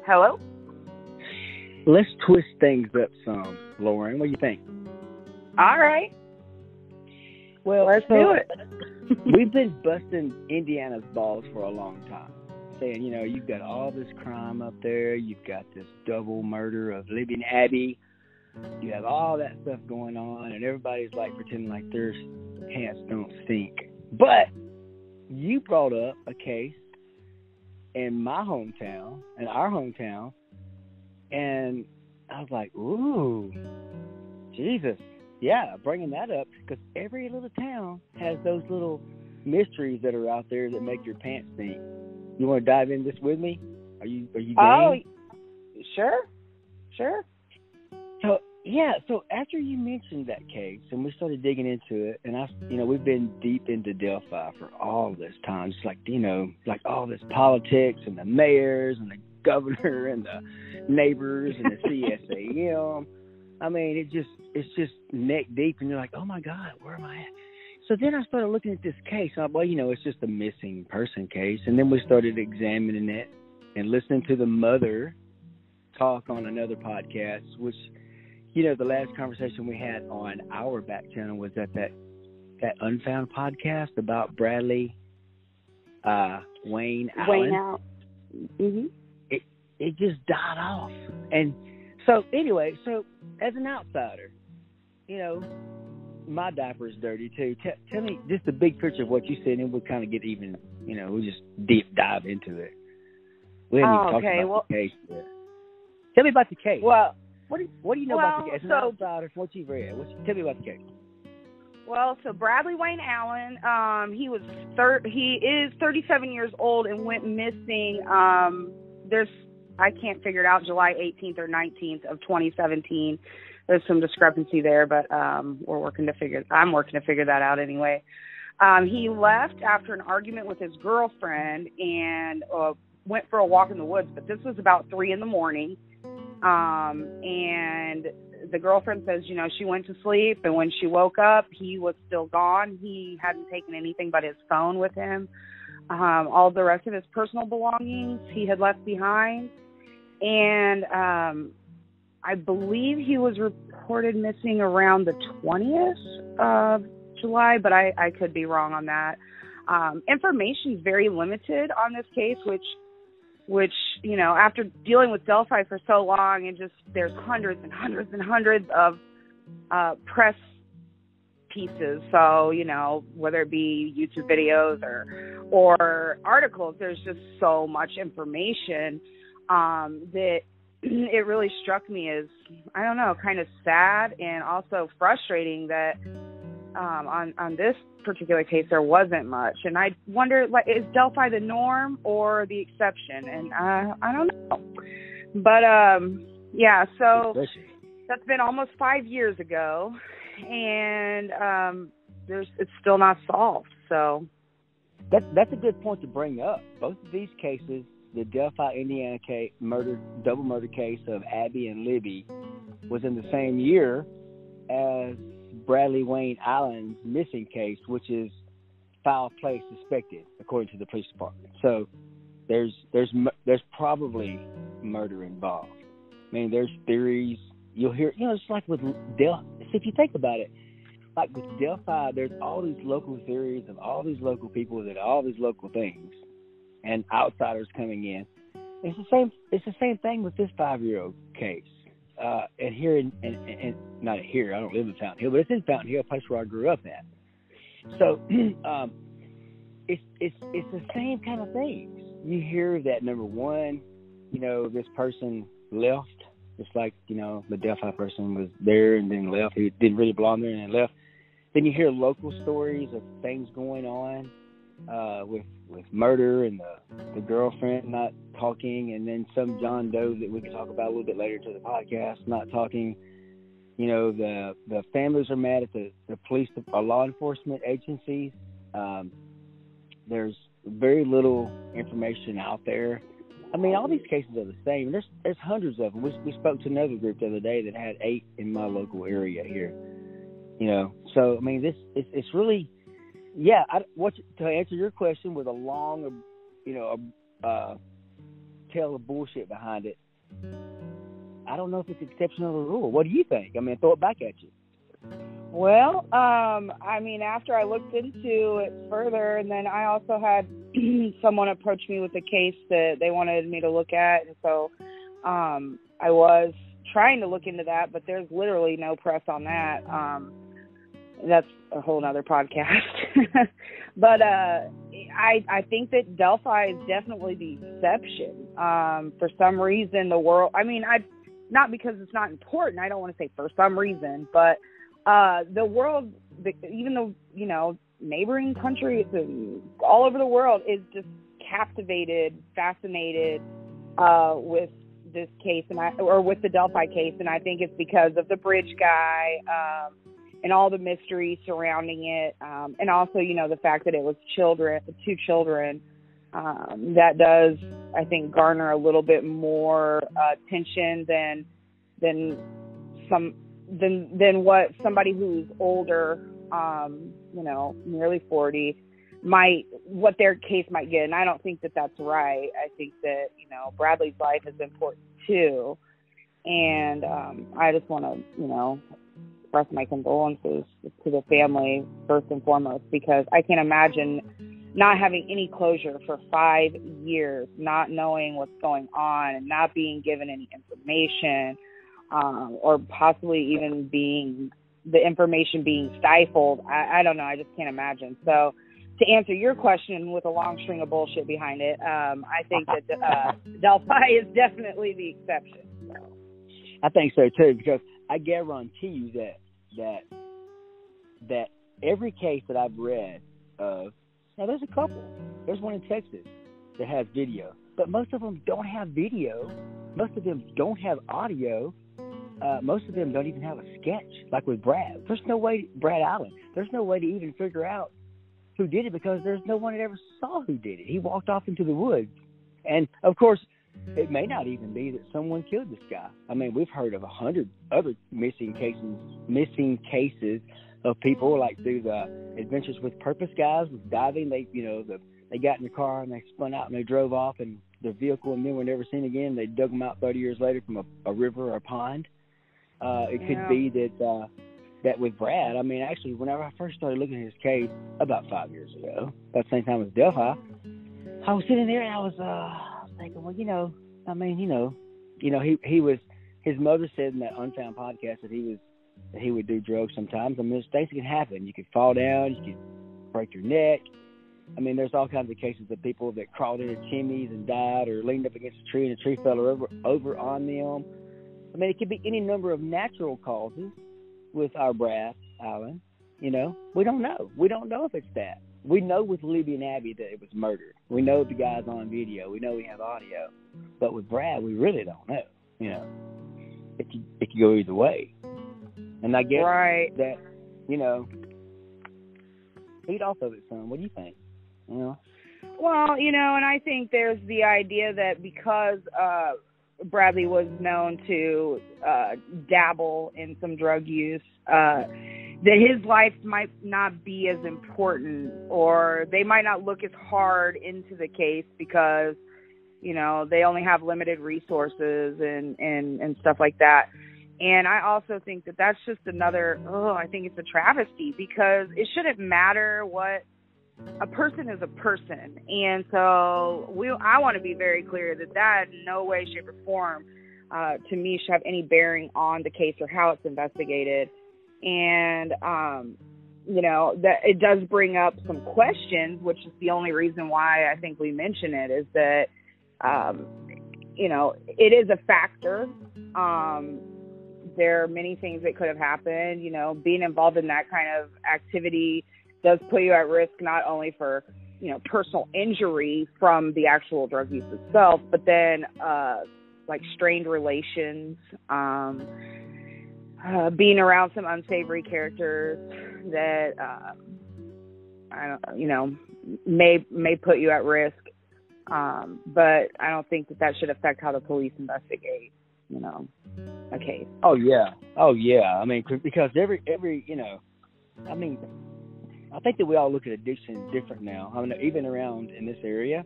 Hello? Let's twist things up some, Lauren. What do you think? All right. Well, let's do it. We've been busting Indiana's balls for a long time, saying, you've got all this crime up there. You've got this double murder of Libby and Abby. You have all that stuff going on, and everybody's like pretending like their pants don't stink. But you brought up a case in my hometown, in our hometown, and I was like, ooh, Jesus. Yeah, bringing that up, because every little town has those little mysteries that are out there that make your pants stink. You want to dive in this with me? Are you game? Oh, sure. So after you mentioned that case, and we started digging into it, and we've been deep into Delphi for all this time. It's like, like all this politics and the mayors and the governor and the neighbors and the CSAM. I mean, it's just neck deep, and you're like, oh my God, where am I at? So then I started looking at this case. And it's just a missing person case. And then we started examining it and listening to the mother talk on another podcast, which, the last conversation we had on our back channel was that Unfound podcast about Bradley Wayne Allen. Mm-hmm. It just died off. And so anyway, as an outsider, my diaper is dirty too. Tell me just the big picture of what you said, and we'll kind of get even, we'll just deep dive into it. We haven't even talked about the case yet. Tell me about the case. Well, what do you know about the case? As an outsider, from what you've read, tell me about the case. Well, so Bradley Wayne Allen, he is 37 years old and went missing. I can't figure it out, July 18th or 19th of 2017. There's some discrepancy there, but I'm working to figure that out anyway. He left after an argument with his girlfriend and went for a walk in the woods, but this was about 3 a.m. And the girlfriend says, she went to sleep, and when she woke up, he was still gone. He hadn't taken anything but his phone with him. All the rest of his personal belongings he had left behind. And I believe he was reported missing around the 20th of July, but I could be wrong on that. Information is very limited on this case, which after dealing with Delphi for so long, and just there's hundreds and hundreds and hundreds of press pieces. So, whether it be YouTube videos or articles, there's just so much information that it really struck me as, I don't know, kind of sad and also frustrating that on this particular case there wasn't much. And I wonder, is Delphi the norm or the exception? And I don't know. But yeah, so that's been almost 5 years ago, and it's still not solved. So that's a good point to bring up. Both of these cases, the Delphi, Indiana case, double murder case of Abby and Libby, was in the same year as Bradley Wayne Allen's missing case, which is foul play suspected, according to the police department. So there's probably murder involved. I mean, there's theories. You'll hear, it's like with Delphi. If you think about it, like with Delphi, there's all these local theories of all these local people that all these local things, and outsiders coming in. It's the same thing with this 5-year-old case. And here and not here, I don't live in Fountain Hill, but it's in Fountain Hill, a place where I grew up at. So it's the same kind of things. You hear that, number one, this person left, just like, the Delphi person was there and then left. He didn't really belong there and then left. Then you hear local stories of things going on with murder and the girlfriend not talking, and then some John Doe that we can talk about a little bit later to the podcast not talking. The families are mad at the police or law enforcement agencies. There's very little information out there. I mean, all these cases are the same. There's hundreds of them. We spoke to another group the other day that had 8 in my local area here. So I mean, it's really. Yeah, to answer your question with a long, tell the bullshit behind it, I don't know if it's exception or the rule. What do you think? I mean, throw it back at you. Well, I mean, after I looked into it further, and then I also had someone approach me with a case that they wanted me to look at, and so I was trying to look into that, but there's literally no press on that. That's a whole nother podcast. But I think that Delphi is definitely the exception. For some reason, the world, I mean, not because it's not important, I don't want to say for some reason, but the world, even though, you know, neighboring countries and all over the world is just captivated, fascinated with this case, or with the Delphi case, and I think it's because of the bridge guy and all the mystery surrounding it, and also, you know, the fact that it was two children, that does, I think, garner a little bit more attention than what somebody who's older, you know, nearly 40, what their case might get. And I don't think that that's right. I think that, you know, Bradley's life is important too. And I just want to, you know, express my condolences to the family first and foremost, because I can't imagine not having any closure for 5 years, not knowing what's going on and not being given any information, or possibly even the information being stifled. I don't know. I just can't imagine. So to answer your question with a long string of bullshit behind it, I think that Delphi is definitely the exception. So. I think so too, because I guarantee you that every case that I've read of, now there's a couple. There's one in Texas that has video, but most of them don't have video. Most of them don't have audio. Most of them don't even have a sketch, like with Brad. There's no way, Brad Allen, there's no way to even figure out who did it, because there's no one that ever saw who did it. He walked off into the woods. And, of course, it may not even be that someone killed this guy. I mean, we've heard of 100 other missing cases of people, like through the Adventures with Purpose guys with diving. They got in the car and they spun out and they drove off, and their vehicle and men were never seen again. They dug them out 30 years later from a river or a pond. It could be that with Brad, I mean, actually, whenever I first started looking at his case about 5 years ago, about the same time as Delphi, I was sitting there and I was thinking, well, he was, his mother said in that Unfound podcast that he would do drugs sometimes. I mean, things can happen. You could fall down, you could break your neck. I mean, there's all kinds of cases of people that crawled into chimneys and died, or leaned up against a tree and a tree fell over on them. I mean, it could be any number of natural causes with our Brad Allen. You know, we don't know. We don't know if it's that. We know with Libby and Abby that it was murdered. We know the guy's on video. We know we have audio. But with Brad, we really don't know. You know, it could go either way. And I guess that, you know, feed off of it some. What do you think? You know? Well, you know, and I think there's the idea that because Bradley was known to dabble in some drug use, that his life might not be as important, or they might not look as hard into the case because, you know, they only have limited resources and stuff like that. And I also think that that's just another, I think it's a travesty, because it shouldn't matter what, a person is a person. And so I want to be very clear that in no way, shape, or form to me should have any bearing on the case or how it's investigated. And, you know, that it does bring up some questions, which is the only reason why I think we mention it, is that, you know, it is a factor. There are many things that could have happened. You know, being involved in that kind of activity does put you at risk, not only for, you know, personal injury from the actual drug use itself, but then like strained relations, being around some unsavory characters that may put you at risk. But I don't think that should affect how the police investigate, you know, a case. Oh yeah. I mean, because every you know, I mean, I think that we all look at addiction different now. I mean, even around in this area,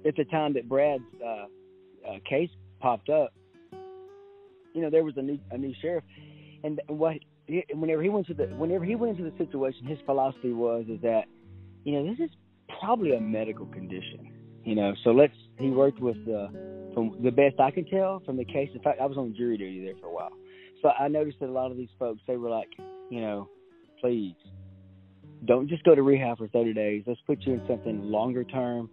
at the time that Brad's case popped up, there was a new sheriff, and whenever he went into the situation, his philosophy is that, this is probably a medical condition, So he worked with from the best I can tell from the case. In fact, I was on jury duty there for a while, so I noticed that a lot of these folks, they were like, please don't just go to rehab for 30 days. Let's put you in something longer term,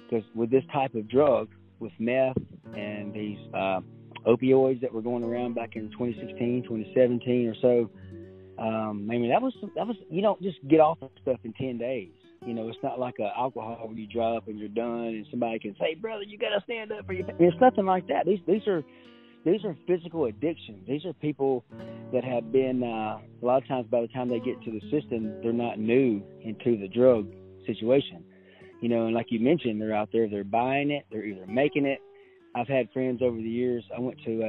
because with this type of drug, with meth and these opioids that were going around back in 2016, 2017 or so, that was you don't just get off of stuff in 10 days. It's not like alcohol where you dry up and you're done and somebody can say, brother, you got to stand up for your family. It's nothing like that. These are physical addictions. These are people that have been, a lot of times by the time they get to the system, they're not new into the drug situation. And like you mentioned, they're out there, they're buying it, they're either making it. I've had friends over the years. I went to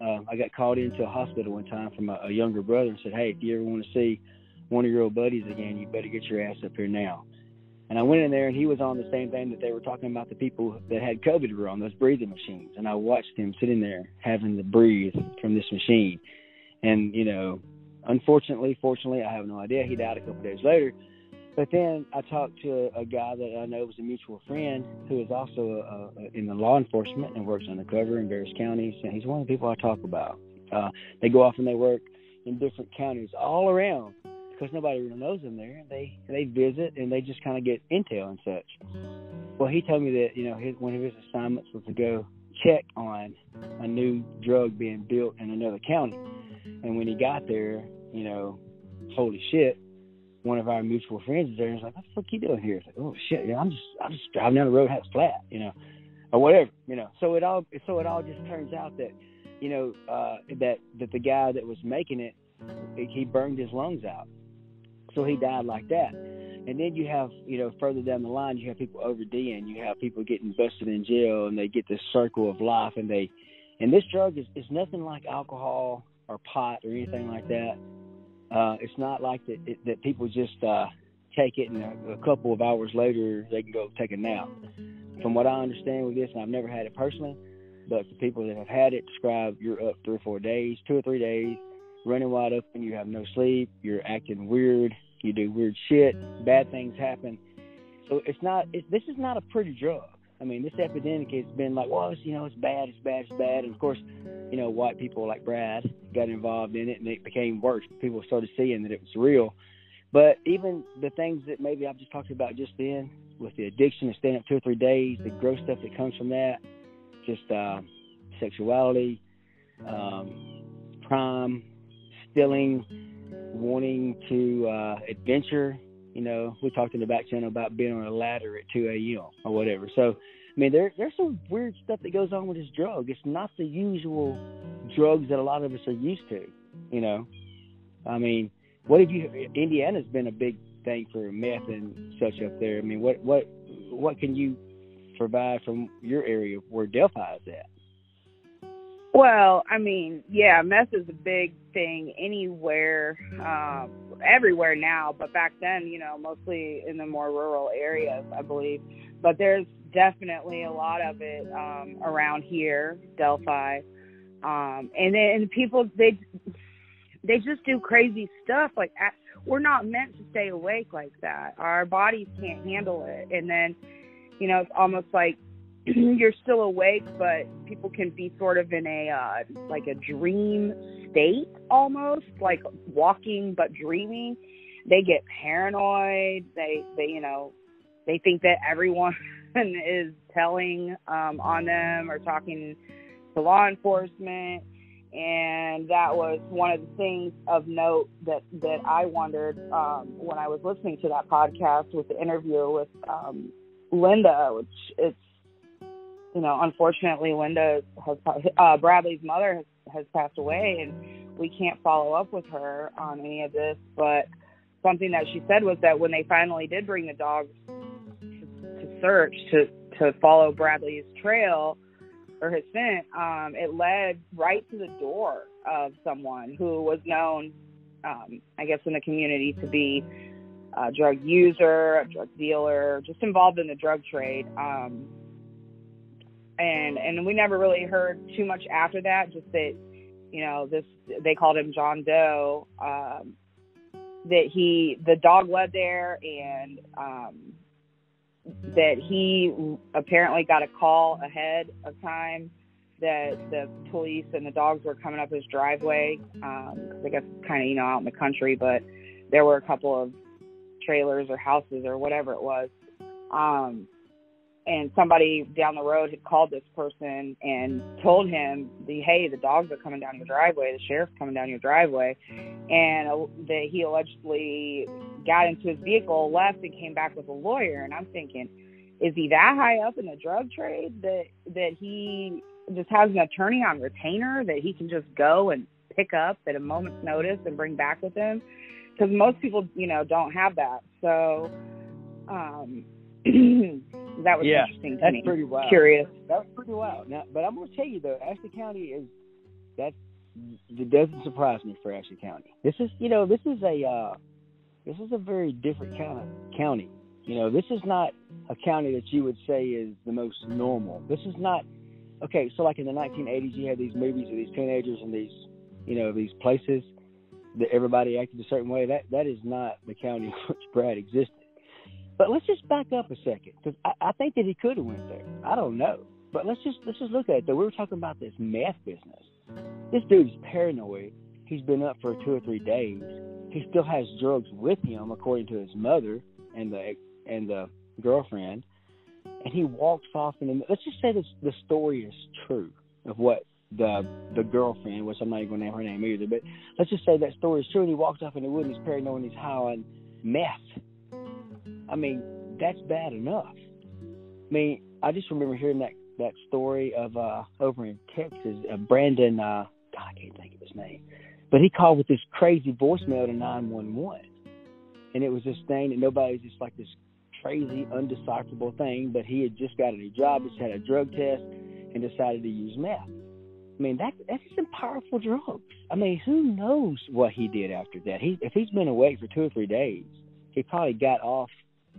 I got called into a hospital one time from a younger brother and said, hey, if you ever want to see one of your old buddies again, you better get your ass up here now. And I went in there, and he was on the same thing that they were talking about the people that had COVID were on, those breathing machines. And I watched him sitting there having to breathe from this machine. And, unfortunately, fortunately, I have no idea. He died a couple of days later. But then I talked to a guy that I know was a mutual friend who is also in the law enforcement and works undercover in various counties. And he's one of the people I talk about. They go off and they work in different counties all around, because nobody really knows them there. They visit, and they just kind of get intel and such. Well, he told me that, one of his assignments was to go check on a new drug being built in another county. And when he got there, holy shit, one of our mutual friends is there, and he's like, what the fuck you doing here? It's like, oh shit, I'm just driving down the road, it's flat, or whatever, So it all just turns out that, that the guy that was making it, he burned his lungs out. So he died like that. And then you have, further down the line, you have people ODing, you have people getting busted in jail, and they get this circle of life. And this drug is nothing like alcohol or pot or anything like that. It's not like that people just take it, and a couple of hours later they can go take a nap. From what I understand with this, and I've never had it personally, but the people that have had it describe you're up 3 or 4 days, 2 or 3 days, running wide open, you have no sleep, you're acting weird, you do weird shit, bad things happen. So this is not a pretty drug. I mean, this epidemic has been like, well, it's bad. And of course, white people like Brad got involved in it, and it became worse. People started seeing that it was real. But even the things that maybe I've just talked about just then, with the addiction of staying up 2 or 3 days, the gross stuff that comes from that, just sexuality, crime, stealing, wanting to adventure. We talked in the back channel about being on a ladder at 2 a.m. or whatever. So, I mean, there's some weird stuff that goes on with this drug. It's not the usual drugs that a lot of us are used to, I mean, Indiana's been a big thing for meth and such up there. I mean, what can you provide from your area where Delphi is at? Well, I mean, yeah, meth is a big thing anywhere, everywhere now, but back then, mostly in the more rural areas, I believe. But there's definitely a lot of it around here, Delphi. And then people, they just do crazy stuff. Like, we're not meant to stay awake like that. Our bodies can't handle it. And then, it's almost like you're still awake, but people can be sort of in a like a dream state, almost like walking but dreaming. They get paranoid. They think that everyone is telling on them or talking to law enforcement. And that was one of the things of note that I wondered when I was listening to that podcast with the interview with Linda, which it's, unfortunately, Linda Bradley's mother has passed away, and we can't follow up with her on any of this. But something that she said was that when they finally did bring the dogs to search, to follow Bradley's trail or his scent, it led right to the door of someone who was known, I guess, in the community to be a drug user, a drug dealer, just involved in the drug trade. and we never really heard too much after that. Just that, they called him John Doe. That the dog led there, and that he apparently got a call ahead of time that the police and the dogs were coming up his driveway. Cause I guess it's kind of, out in the country, but there were a couple of trailers or houses or whatever it was. And somebody down the road had called this person and told him, hey, the dogs are coming down your driveway. The sheriff's coming down your driveway. And that he allegedly got into his vehicle, left, and came back with a lawyer. And I'm thinking, is he that high up in the drug trade that he just has an attorney on retainer that he can just go and pick up at a moment's notice and bring back with him? Because most people, don't have that. So, that was interesting to me. That's pretty wild. Curious. That was pretty wild. Now, but I'm going to tell you though, Ashley County it doesn't surprise me for Ashley County. This is a very different kind of county. This is not a county that you would say is the most normal. This is not okay. So like in the 1980s, you had these movies of these teenagers and these, these places that everybody acted a certain way. That is not the county in which Brad existed. But let's just back up a second, because I think that he could have went there. I don't know, but let's just look at it. Though we were talking about this meth business. This dude's paranoid. He's been up for 2 or 3 days. He still has drugs with him, according to his mother and the girlfriend. And he walks off. And let's just say the story is true of what the girlfriend, which I'm not even going to name her name either, but let's just say that story is true. And he walks off in the woods. And he's paranoid. And he's high on meth. I mean, that's bad enough. I mean, I just remember hearing that story of over in Texas, Brandon, God, I can't think of his name, but he called with this crazy voicemail to 911, and it was this thing that nobody's just like this crazy, undecipherable thing, but he had just got a new job, just had a drug test, and decided to use meth. I mean, that's some powerful drugs. I mean, who knows what he did after that? If he's been awake for 2 or 3 days, he probably got off.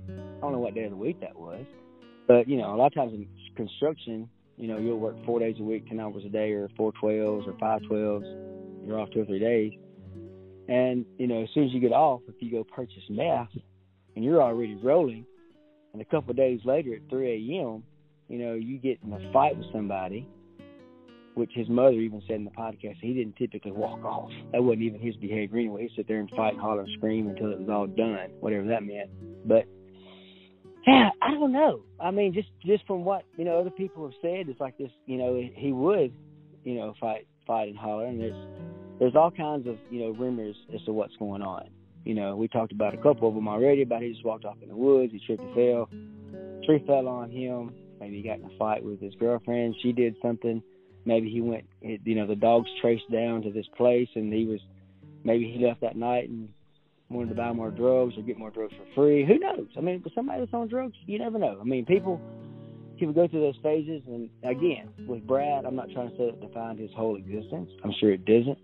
I don't know what day of the week that was, but, a lot of times in construction, you'll work 4 days a week, 10 hours a day, or 4 12s or 5 12s. You're off 2 or 3 days. And, as soon as you get off, if you go purchase meth and you're already rolling, and a couple of days later at 3 a.m., you get in a fight with somebody, which his mother even said in the podcast, he didn't typically walk off. That wasn't even his behavior anyway. He'd sit there and fight and holler and scream until it was all done, whatever that meant. But, yeah, I don't know. I mean, just from what, other people have said, it's like this, he would, fight and holler. And there's all kinds of, rumors as to what's going on. We talked about a couple of them already, about he just walked off in the woods, he tripped and fell, tree fell on him, maybe he got in a fight with his girlfriend, she did something, maybe he went, the dogs traced down to this place, and maybe he left that night and wanted to buy more drugs or get more drugs for free. Who knows? I mean, with somebody that's on drugs, you never know. I mean, people go through those phases, and again, with Brad, I'm not trying to say it defined his whole existence. I'm sure it didn't.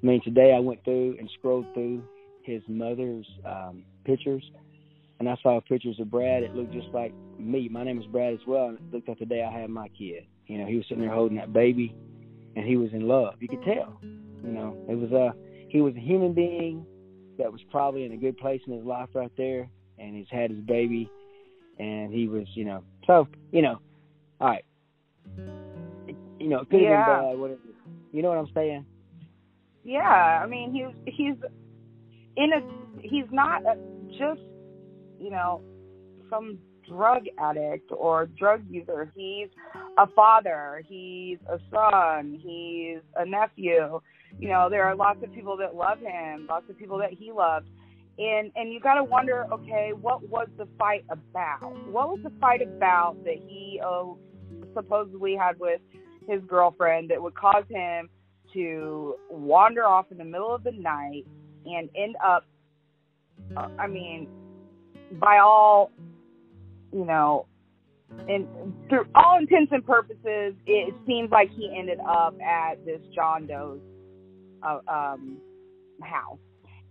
I mean, today I went through and scrolled through his mother's pictures, and I saw pictures of Brad. It looked just like me. My name is Brad as well, and it looked like the day I had my kid. He was sitting there holding that baby, and he was in love. You could tell. He was a human being that was probably in a good place in his life right there, and he's had his baby, and he was, so, all right. It could have been bad, whatever. You know what I'm saying? Yeah, I mean, he's not just, some drug addict or drug user. He's a father, he's a son, he's a nephew. There are lots of people that love him, lots of people that he loved. And you got to wonder, okay, what was the fight about? What was the fight about that he supposedly had with his girlfriend that would cause him to wander off in the middle of the night and end up, by all, and through all intents and purposes, it seems like he ended up at this John Doe's house.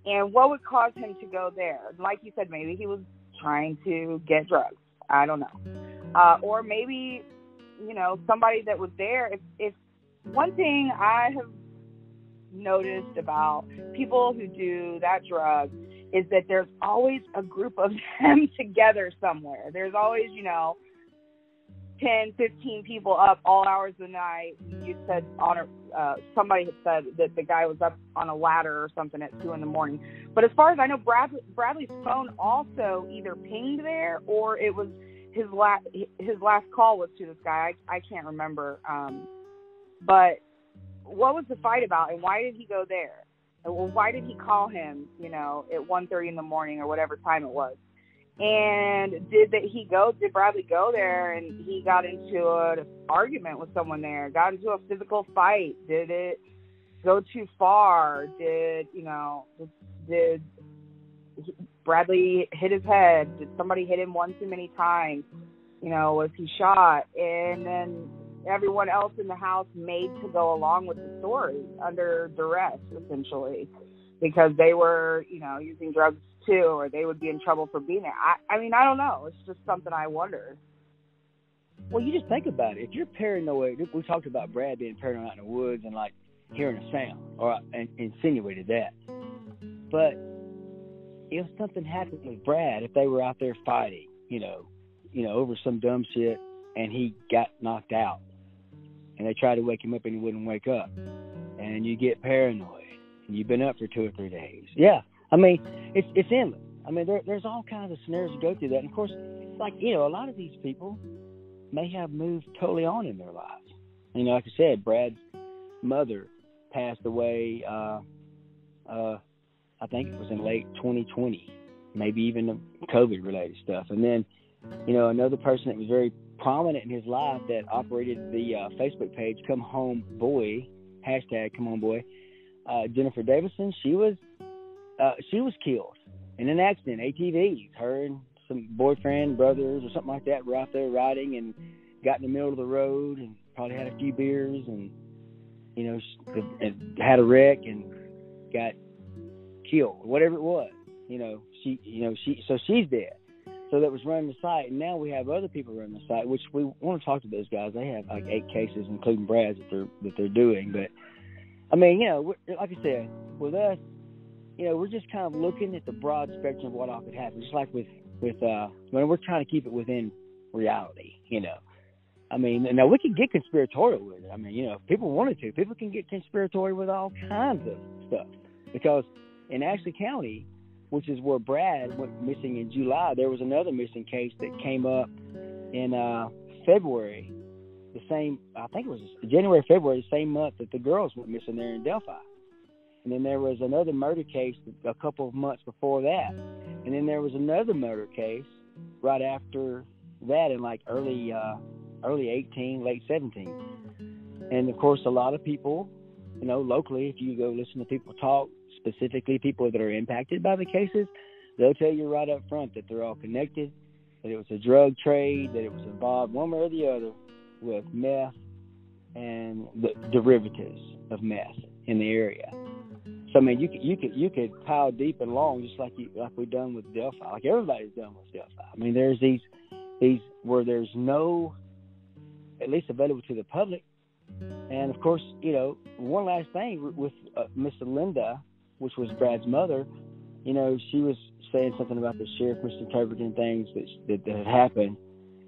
And what would cause him to go there? Like you said, maybe he was trying to get drugs. I don't know. Or maybe somebody that was there. If one thing I have noticed about people who do that drug is that there's always a group of them together somewhere. There's always, 10, 15 people up all hours of the night. You said somebody had said that the guy was up on a ladder or something at 2 a.m. But as far as I know, Bradley's phone also either pinged there or it was his last call was to this guy. I can't remember. But what was the fight about, and why did he go there? Well, why did he call him, at 1:30 in the morning or whatever time it was? And did Bradley go there and he got into an argument with someone there, got into a physical fight? Did it go too far? Did Bradley hit his head? Did somebody hit him one too many times? Was he shot? And then everyone else in the house made to go along with the story under duress, essentially, because they were, using drugs too, or they would be in trouble for being there. I mean, I don't know. It's just something I wonder. Well, you just think about it. If you're paranoid, we talked about Brad being paranoid out in the woods and like hearing a sound, and insinuated that. But if something happened with Brad, if they were out there fighting, over some dumb shit, and he got knocked out, and they tried to wake him up and he wouldn't wake up, and you get paranoid, and you've been up for 2 or 3 days. Yeah, I mean, it's endless. I mean, there's all kinds of scenarios to go through that. And of course, like, a lot of these people may have moved totally on in their lives. Like I said, Brad's mother passed away, I think it was in late 2020, maybe even COVID-related stuff. And then, another person that was very prominent in his life that operated the Facebook page, Come Home Boy, hashtag Come Home Boy, Jennifer Davison, she was killed in an accident, ATVs. Her and some boyfriend, brothers, or something like that were out there riding and got in the middle of the road and probably had a few beers and, and had a wreck and got killed, whatever it was. So she's dead. So that was running the site, and now we have other people running the site, which we want to talk to those guys. They have like 8 cases, including Brad's, that they're doing. But I mean, like I said, with us, we're just kind of looking at the broad spectrum of what all could happen. Just like with when we're trying to keep it within reality. I mean, now we can get conspiratorial with it. I mean, if people wanted to, people can get conspiratorial with all kinds of stuff. Because in Ashley County, which is where Brad went missing in July, there was another missing case that came up in February, I think it was January, February, the same month that the girls went missing there in Delphi. And then there was another murder case a couple of months before that. And then there was another murder case right after that in like early 18, late 17. And, of course, a lot of people, locally, if you go listen to people talk, specifically people that are impacted by the cases, they'll tell you right up front that they're all connected, that it was a drug trade, that it was involved one way or the other with meth and the derivatives of meth in the area. So I mean, you could pile deep and long, just like we've done with Delphi, like everybody's done with Delphi. I mean, there's these where there's no, at least available to the public. And of course, one last thing with Miss Linda, which was Brad's mother, she was saying something about the sheriff misinterpreting things that had happened.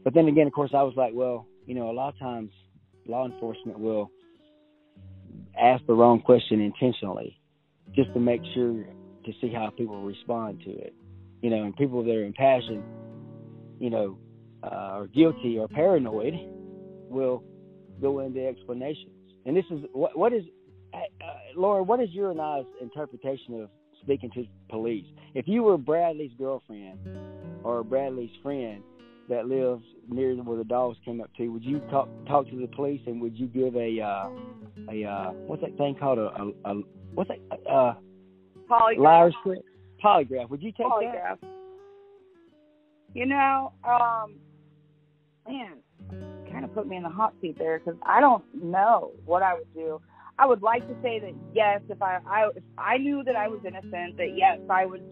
But then again, of course, I was like, well, a lot of times law enforcement will ask the wrong question intentionally just to make sure to see how people respond to it. And people that are impassioned, or guilty or paranoid will go into explanations. And this is what is, Laura, what is your and I's interpretation of speaking to police? If you were Bradley's girlfriend or Bradley's friend that lives near where the dogs came up to, would you talk to the police, and would you give a what's that thing called, polygraph? Liar's polygraph. Would you take polygraph? That? Man, kind of put me in the hot seat there, because I don't know what I would do. I would like to say that yes, if I knew that I was innocent, that yes, I would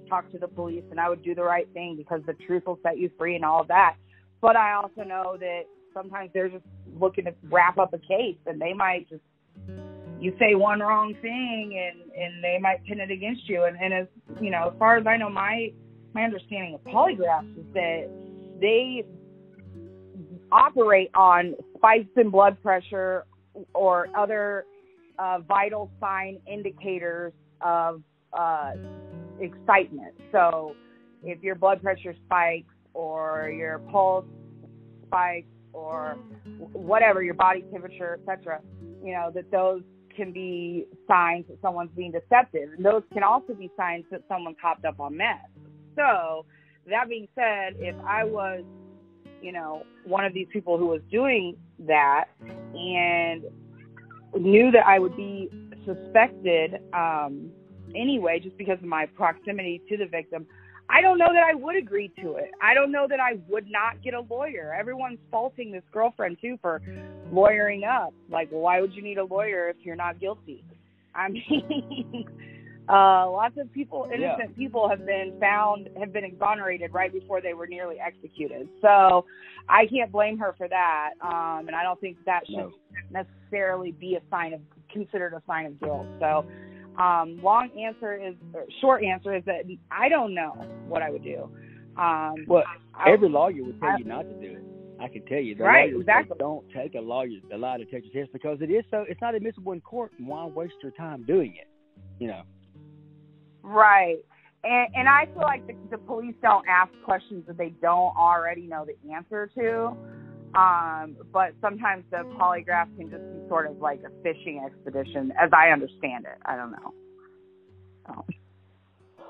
talk to the police and I would do the right thing because the truth will set you free and all of that. But I also know that sometimes they're just looking to wrap up a case, and they might just, you say one wrong thing and they might pin it against you. And as you know, as far as I know, my understanding of polygraphs is that they operate on spikes in blood pressure or other vital sign indicators of excitement. So if your blood pressure spikes or your pulse spikes or whatever, your body temperature, etc., you know, that those can be signs that someone's being deceptive. And those can also be signs that someone's hopped up on meth. So that being said, if I was, you know, one of these people who was doing that and knew that I would be suspected anyway, just because of my proximity to the victim, I don't know that I would agree to it. I don't know that I would not get a lawyer. Everyone's faulting this girlfriend, too, for lawyering up. Like, well, why would you need a lawyer if you're not guilty? I mean, lots of people, innocent people have been exonerated right before they were nearly executed. So I can't blame her for that. And I don't think that should necessarily be considered a sign of guilt. So short answer is that I don't know what I would do. Every lawyer would tell you not to do it. I can tell you. Exactly. Don't take a lie detector test because it's not admissible in court. And why waste your time doing it? You know. Right. And I feel like the police don't ask questions that they don't already know the answer to. But sometimes the polygraph can just be sort of like a fishing expedition, as I understand it. I don't know.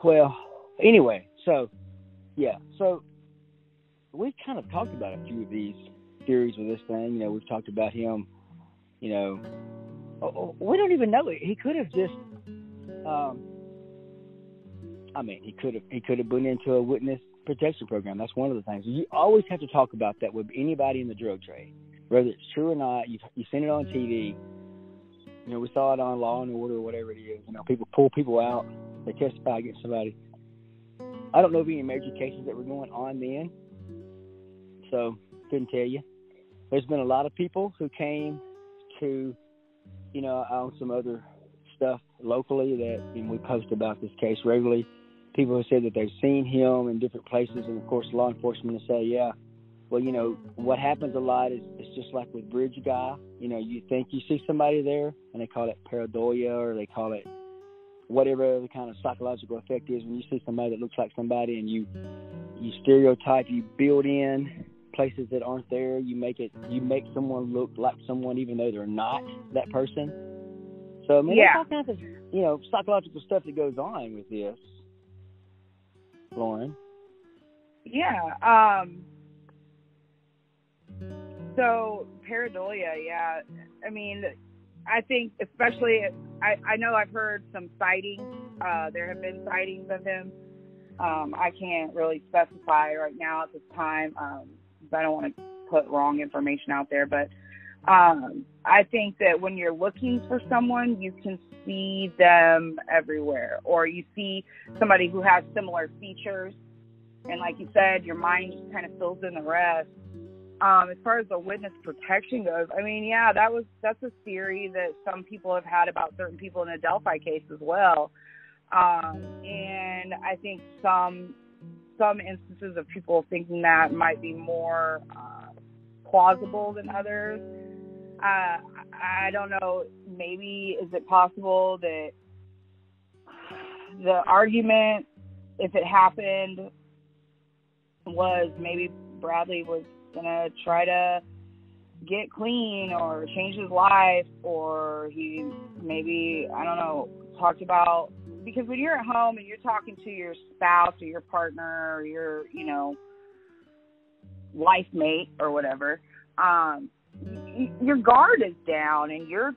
Well, anyway, so we've kind of talked about a few of these theories with this thing. You know, we've talked about him, you know, we don't even know it. He could have just, he could have been into a witness protection program. That's one of the things. You always have to talk about that with anybody in the drug trade, whether it's true or not. You've seen it on TV. You know, we saw it on Law and Order or whatever it is. You know, people pull people out. They testify against somebody. I don't know of any major cases that were going on then, so couldn't tell you. There's been a lot of people who came to, you know, on some other stuff locally that, and we post about this case regularly. People have said that they've seen him in different places, and of course law enforcement will say, yeah, well, you know, what happens a lot is it's just like with Bridge Guy. You know, you think you see somebody there, and they call it paranoia, or they call it whatever the kind of psychological effect is when you see somebody that looks like somebody, and you stereotype, you build in places that aren't there. You make someone look like someone even though they're not that person. So I mean, there's all kinds of, you know, psychological stuff that goes on with this, Lauren. Yeah. So paranoia, yeah. I mean, I think especially, I know I've heard some sightings. There have been sightings of him. I can't really specify right now at this time. I don't want to put wrong information out there, but I think that when you're looking for someone, you can see them everywhere, or you see somebody who has similar features, and like you said, your mind just kind of fills in the rest. As far as the witness protection goes, I mean, yeah, that's a theory that some people have had about certain people in the Delphi case as well. And I think some instances of people thinking that might be more plausible than others. I don't know, maybe is it possible that the argument, if it happened, was maybe Bradley was going to try to get clean or change his life, or he maybe, I don't know, talked about, because when you're at home and you're talking to your spouse or your partner or your, you know, life mate or whatever, your guard is down and you're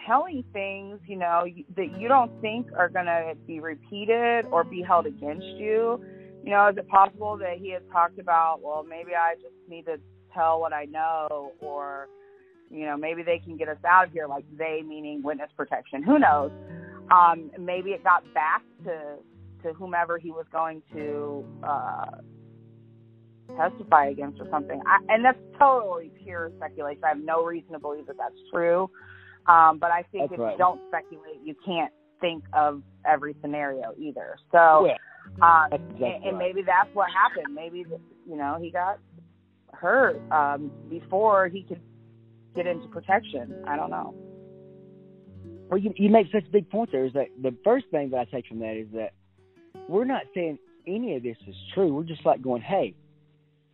telling things, you know, that you don't think are going to be repeated or be held against you. You know, is it possible that he had talked about, well, maybe I just need to tell what I know, or, you know, maybe they can get us out of here, like they meaning witness protection. Who knows? Maybe it got back to whomever he was going to testify against or something. And that's totally pure speculation. I have no reason to believe that that's true. But I think if you don't speculate, you can't think of every scenario either. So, and maybe that's what happened. Maybe, he got hurt before he could get into protection. I don't know. Well, you make such a big point there. Is that the first thing that I take from that is that we're not saying any of this is true. We're just like going, hey,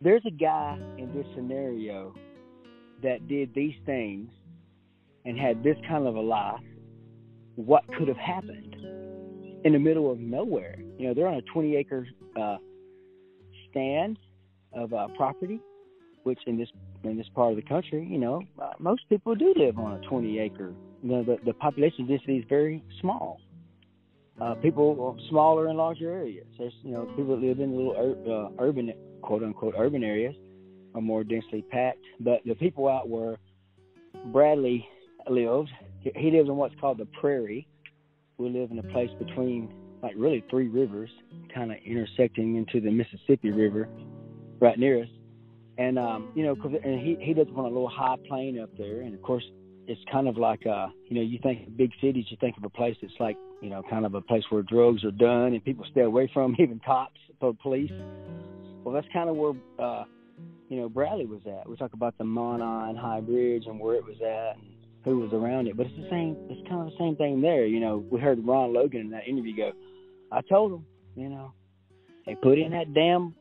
there's a guy in this scenario that did these things and had this kind of a life. What could have happened in the middle of nowhere? They're on a 20-acre stand of property, which in this part of the country, most people do live on a 20-acre. The population density is very small. People are smaller in larger areas. There's, people that live in little urban, quote-unquote, urban areas are more densely packed. But the people out where Bradley lived, he lives in what's called the prairie. We live in a place between, like, really three rivers, kind of intersecting into the Mississippi River right near us. And, and he lives on a little high plain up there. And, of course, it's kind of like, you think of big cities, you think of a place that's like, kind of a place where drugs are done and people stay away from, even cops, police. Well, that's kind of where, Bradley was at. We talk about the Monon High Bridge and where it was at and who was around it. But it's it's kind of the same thing there. We heard Ron Logan in that interview go, I told them, they put in that damn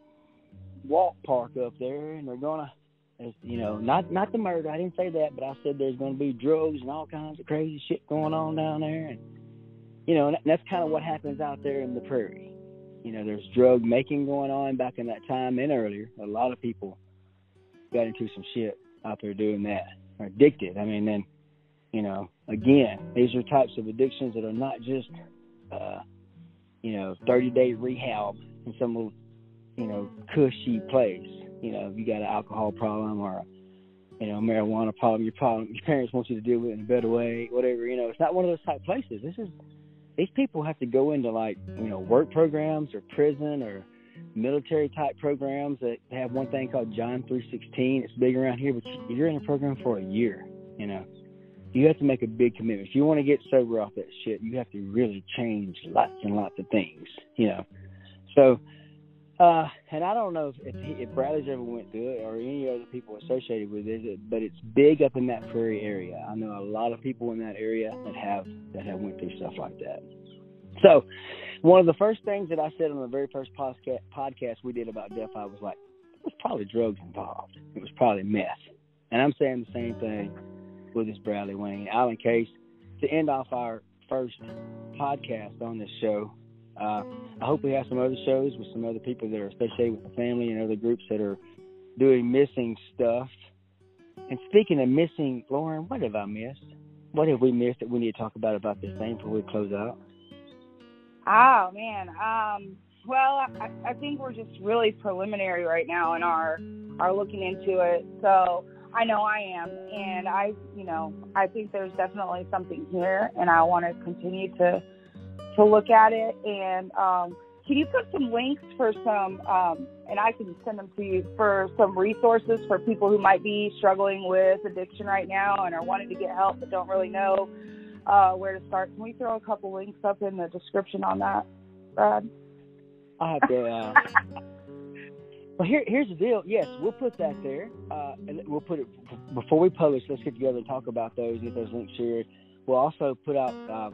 walk park up there and they're going to, not the murder. I didn't say that, but I said there's going to be drugs and all kinds of crazy shit going on down there. And, and that's kind of what happens out there in the prairie. There's drug making going on back in that time and earlier. A lot of people got into some shit out there doing that. Are addicted. I mean, then, again, these are types of addictions that are not just, 30-day rehab in some little, cushy place. If you got an alcohol problem or a marijuana problem, your parents want you to deal with it in a better way, whatever. It's not one of those type places. These people have to go into work programs or prison or military type programs that have one thing called John 3:16. It's big around here, but you're in a program for a year. You have to make a big commitment. If you want to get sober off that shit, you have to really change lots and lots of things. So. And I don't know if Bradley's ever went through it or any other people associated with it, but it's big up in that prairie area. I know a lot of people in that area that have went through stuff like that. So one of the first things that I said on the very first podcast we did about Delphi was like, it was probably drugs involved. It was probably meth. And I'm saying the same thing with this Bradley Wayne Allen case. To end off our first podcast on this show, I hope we have some other shows with some other people that are associated with the family and other groups that are doing missing stuff. And speaking of missing, Lauren, what have I missed? What have we missed that we need to talk about this thing before we close out? Oh, man. Well, I think we're just really preliminary right now and are looking into it. So I know I am. And I think there's definitely something here, and I want to continue to look at it. And can you put some links for some, and I can send them to you, for some resources for people who might be struggling with addiction right now and are wanting to get help but don't really know where to start? Can we throw a couple links up in the description on that, Brad? I have to. Well, here's the deal. Yes, we'll put that there. And we'll put it before we publish. Let's get together and talk about those. Get those links shared. We'll also put out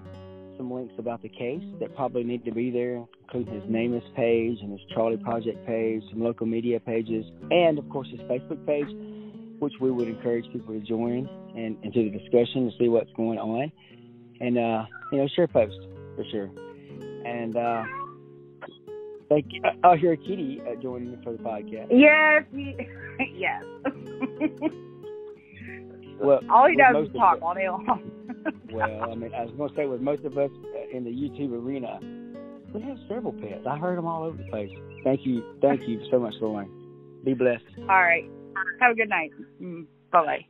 some links about the case that probably need to be there, including his Nameless page and his Charlie Project page, some local media pages, and of course his Facebook page, which we would encourage people to join and into the discussion to see what's going on, and share posts for sure. And thank you. I'll hear Kitty joining me for the podcast. Yes, yes. Well, all he does is talk all day long. Well, I was going to say, with most of us in the YouTube arena, we have several pets. I heard them all over the place. Thank you so much, Lauren. Be blessed. All right. Have a good night. Bye-bye.